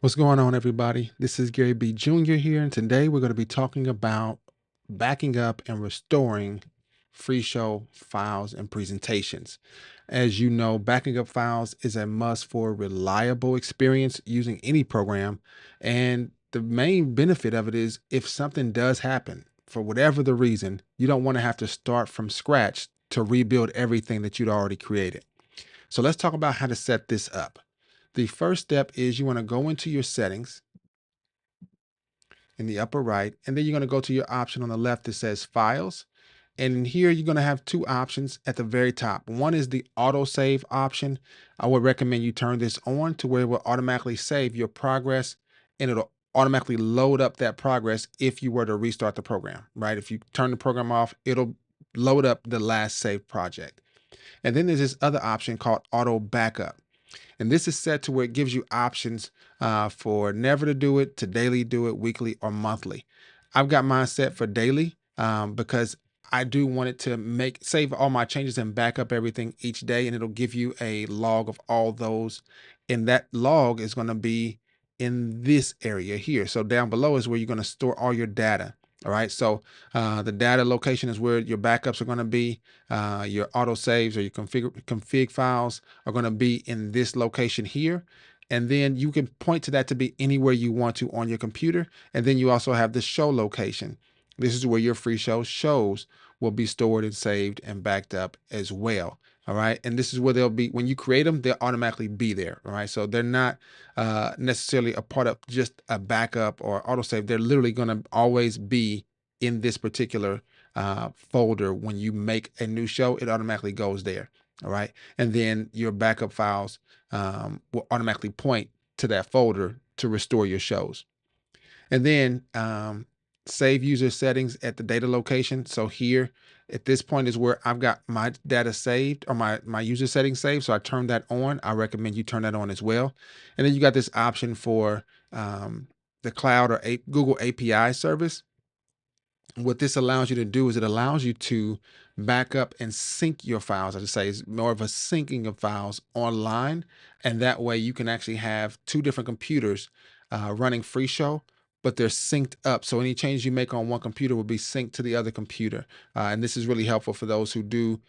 What's going on, everybody? This is Gary B. Jr. here, and today we're going to be talking about backing up and restoring FreeShow files and presentations. As you know, backing up files is a must for reliable experience using any program, and the main benefit of it is if something does happen, for whatever the reason, you don't want to have to start from scratch to rebuild everything that you'd already created. So let's talk about how to set this up. The first step is you want to go into your settings in the upper right, and then you're going to go to your option on the left that says Files. And in here, you're going to have two options at the very top. One is the Autosave option. I would recommend you turn this on to where it will automatically save your progress, and it'll automatically load up that progress if you were to restart the program, right? If you turn the program off, it'll load up the last saved project. And then there's this other option called Auto Backup. And this is set to where it gives you options for never to do it, to daily do it, weekly, or monthly. I've got mine set for daily because I do want it to save all my changes and back up everything each day, and it'll give you a log of all those. And that log is going to be in this area here. So down below is where you're going to store all your data. All right. So the data location is where your backups are going to be. Your auto saves or your config files are going to be in this location here. And then you can point to that to be anywhere you want to on your computer. And then you also have the show location. This is where your FreeShow shows will be stored and saved and backed up as well. All right. And this is where they'll be when you create them, they'll automatically be there. All right. So they're not necessarily a part of just a backup or autosave. They're literally going to always be in this particular folder. When you make a new show, it automatically goes there. All right. And then your backup files will automatically point to that folder to restore your shows. And then save user settings at the data location. So here at this point is where I've got my data saved or my user settings saved. So I turn that on. I recommend you turn that on as well. And then you got this option for the cloud or Google API service. What this allows you to do is it allows you to back up and sync your files. I just say it's more of a syncing of files online. And that way you can actually have two different computers running FreeShow, but they're synced up. So any changes you make on one computer will be synced to the other computer. And this is really helpful for those who do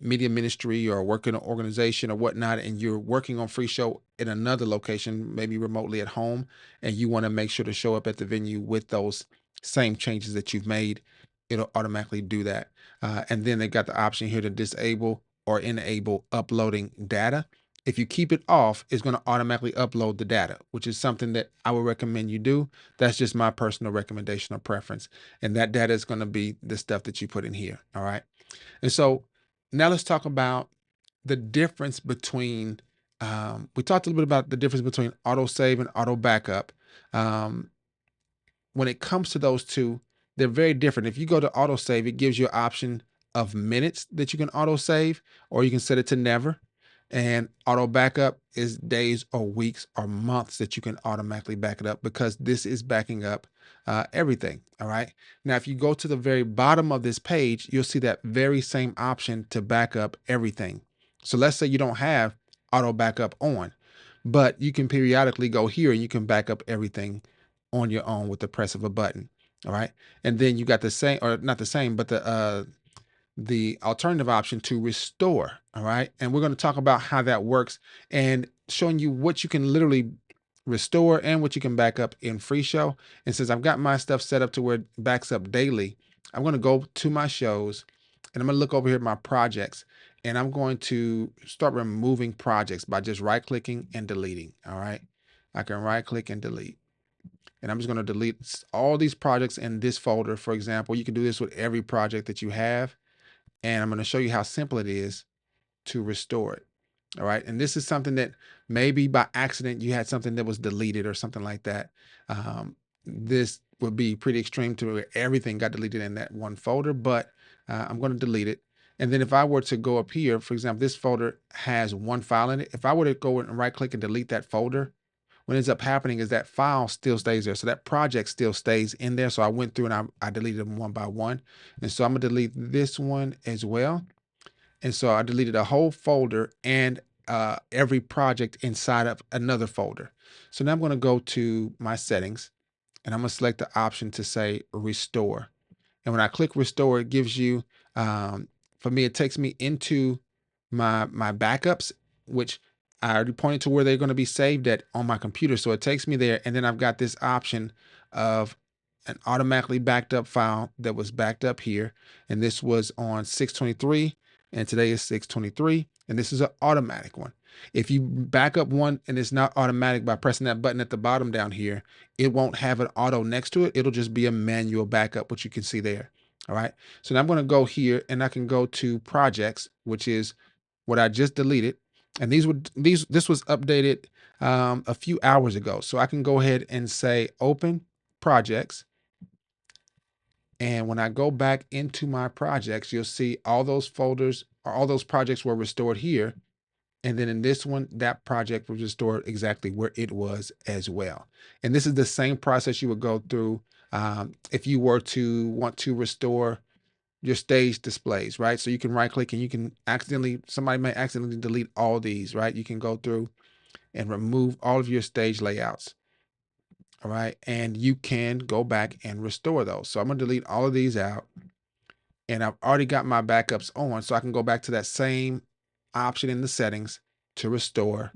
media ministry or work in an organization or whatnot, and you're working on FreeShow in another location, maybe remotely at home, and you want to make sure to show up at the venue with those same changes that you've made. It'll automatically do that. And then they got the option here to disable or enable uploading data. If you keep it off, it's going to automatically upload the data, which is something that I would recommend you do. That's just my personal recommendation or preference. And that data is going to be the stuff that you put in here. All right. And so now let's talk about the difference between, we talked a little bit about the difference between auto save and auto backup. Um, when it comes to those two, they're very different. If you go to autosave, it gives you an option of minutes that you can autosave, or you can set it to never. And auto backup is days or weeks or months that you can automatically back it up, because this is backing up everything. All right. Now, if you go to the very bottom of this page, you'll see that very same option to back up everything. So let's say you don't have auto backup on, but you can periodically go here and you can back up everything on your own with the press of a button. All right. And then you got the same, or not the same, but the alternative option to restore. All right. And we're going to talk about how that works and showing you what you can literally restore and what you can back up in FreeShow. And since I've got my stuff set up to where it backs up daily, I'm going to go to my shows and I'm going to look over here at my projects, and I'm going to start removing projects by just right clicking and deleting. All right. I can right click and delete. And I'm just going to delete all these projects in this folder. For example, you can do this with every project that you have. And I'm going to show you how simple it is to restore it. All right. And this is something that maybe by accident you had something that was deleted or something like that. This would be pretty extreme to where everything got deleted in that one folder, but I'm going to delete it. And then if I were to go up here, for example, this folder has one file in it. If I were to go and right click and delete that folder, what ends up happening is that file still stays there. So that project still stays in there. So I went through and I deleted them one by one. And so I'm gonna delete this one as well. And so I deleted a whole folder and every project inside of another folder. So now I'm going to go to my settings, and I'm going to select the option to say restore. And when I click restore, it gives you, for me, it takes me into my backups, which I already pointed to where they're going to be saved at on my computer. So it takes me there. And then I've got this option of an automatically backed up file that was backed up here. And this was on 6/23, and today is 6/23. And this is an automatic one. If you back up one and it's not automatic by pressing that button at the bottom down here, it won't have an auto next to it. It'll just be a manual backup, which you can see there. All right. So now I'm going to go here and I can go to projects, which is what I just deleted. And this was updated a few hours ago. So I can go ahead and say open projects. And when I go back into my projects, you'll see all those folders or all those projects were restored here. And then in this one, that project was restored exactly where it was as well. And this is the same process you would go through if you were to want to restore your stage displays, right? So you can right click and you can somebody may accidentally delete all these, right? You can go through and remove all of your stage layouts. All right. And you can go back and restore those. So I'm going to delete all of these out. And I've already got my backups on, so I can go back to that same option in the settings to restore.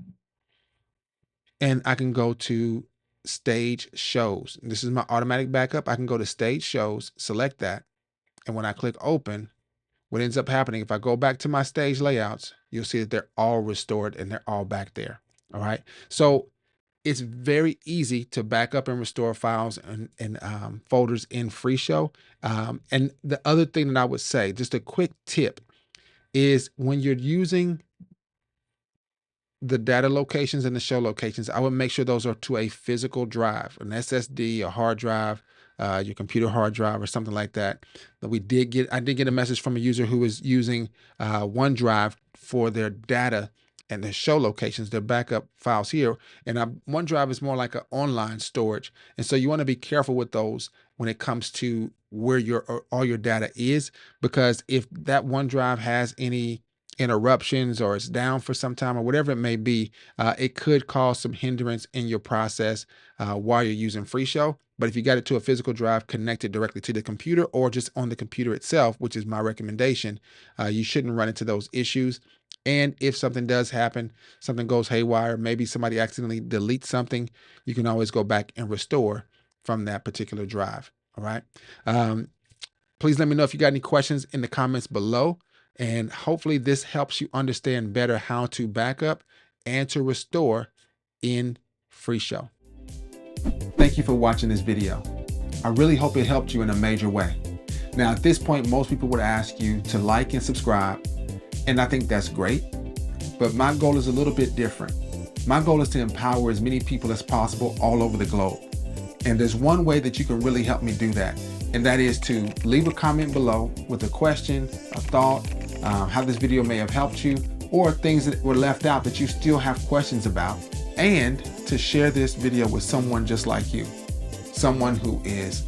And I can go to stage shows. This is my automatic backup. I can go to stage shows, select that. And when I click open, what ends up happening, if I go back to my stage layouts, you'll see that they're all restored and they're all back there. All right. So it's very easy to back up and restore files and folders in FreeShow. And the other thing that I would say, just a quick tip, is when you're using the data locations and the show locations, I would make sure those are to a physical drive, an SSD, a hard drive, your computer hard drive or something like that. But I did get a message from a user who is using OneDrive for their data and the show locations, their backup files here. And OneDrive is more like an online storage. And so you want to be careful with those when it comes to where all your data is, because if that OneDrive has any interruptions or it's down for some time or whatever it may be, it could cause some hindrance in your process while you're using FreeShow. But if you got it to a physical drive connected directly to the computer or just on the computer itself, which is my recommendation, you shouldn't run into those issues. And if something does happen, something goes haywire, maybe somebody accidentally deletes something, you can always go back and restore from that particular drive. All right. Please let me know if you got any questions in the comments below. And hopefully this helps you understand better how to back up and to restore in FreeShow. Thank you for watching this video. I really hope it helped you in a major way. Now, at this point, most people would ask you to like and subscribe, and I think that's great, but my goal is a little bit different. My goal is to empower as many people as possible all over the globe. And there's one way that you can really help me do that, and that is to leave a comment below with a question, a thought, how this video may have helped you, or things that were left out that you still have questions about, and to share this video with someone just like you, someone who is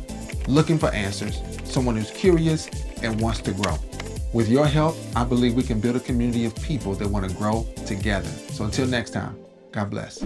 looking for answers, someone who's curious and wants to grow. With your help, I believe we can build a community of people that want to grow together. So until next time, God bless.